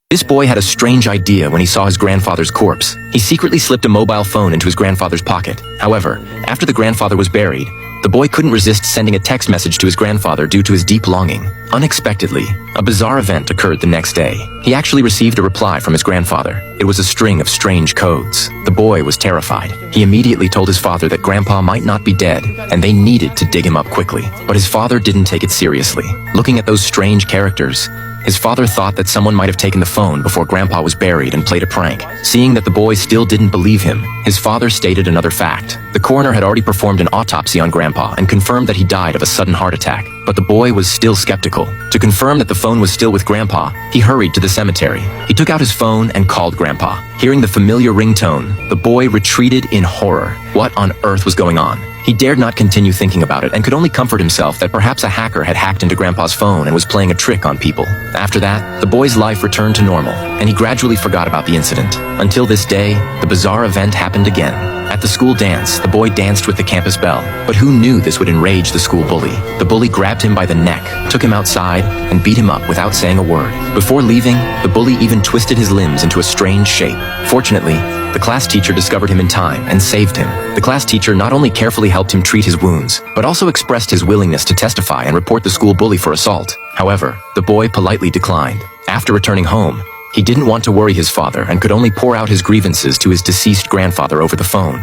This boy had a strange idea when he saw his grandfather's corpse. He secretly slipped a mobile phone into his grandfather's pocket. However, after the grandfather was buried, the boy couldn't resist sending a text message to his grandfather due to his deep longing. Unexpectedly, a bizarre event occurred the next day. He actually received a reply from his grandfather. It was a string of strange codes. The boy was terrified. He immediately told his father that Grandpa might not be dead, and they needed to dig him up quickly. But his father didn't take it seriously. Looking at those strange characters, his father thought that someone might have taken the phone before Grandpa was buried and played a prank. Seeing that the boy still didn't believe him, his father stated another fact. The coroner had already performed an autopsy on Grandpa and confirmed that he died of a sudden heart attack. But the boy was still skeptical. To confirm that the phone was still with Grandpa, he hurried to the cemetery. He took out his phone and called Grandpa. Hearing the familiar ringtone, the boy retreated in horror. What on earth was going on? He dared not continue thinking about it and could only comfort himself that perhaps a hacker had hacked into Grandpa's phone and was playing a trick on people. After that, the boy's life returned to normal, and he gradually forgot about the incident. Until this day, the bizarre event happened again. At the school dance, the boy danced with the campus belle, but who knew this would enrage the school bully? The bully grabbed him by the neck, took him outside, and beat him up without saying a word. Before leaving, the bully even twisted his limbs into a strange shape. Fortunately, the class teacher discovered him in time and saved him. The class teacher not only carefully helped him treat his wounds, but also expressed his willingness to testify and report the school bully for assault. However, the boy politely declined. After returning home, he didn't want to worry his father and could only pour out his grievances to his deceased grandfather over the phone.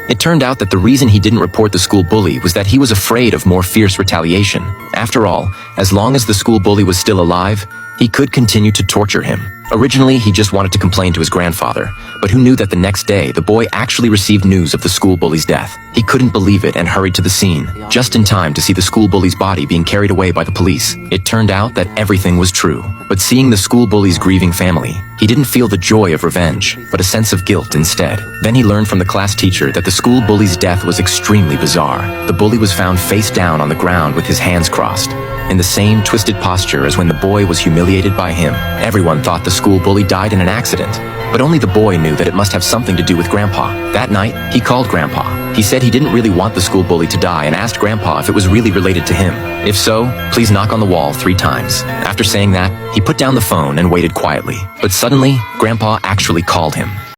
It turned out that the reason he didn't report the school bully was that he was afraid of more fierce retaliation. After all, as long as the school bully was still alive, he could continue to torture him. Originally, he just wanted to complain to his grandfather, but who knew that the next day, the boy actually received news of the school bully's death. He couldn't believe it and hurried to the scene, just in time to see the school bully's body being carried away by the police. It turned out that everything was true, but seeing the school bully's grieving family, he didn't feel the joy of revenge, but a sense of guilt instead. Then he learned from the class teacher that the school bully's death was extremely bizarre. The bully was found face down on the ground with his hands crossed, in the same twisted posture as when the boy was humiliated by him. Everyone thought the school bully died in an accident, but only the boy knew that it must have something to do with Grandpa. That night, he called Grandpa. He said he didn't really want the school bully to die and asked Grandpa if it was really related to him. If so, please knock on the wall 3 times. After saying that, he put down the phone and waited quietly. But suddenly, Grandpa actually called him.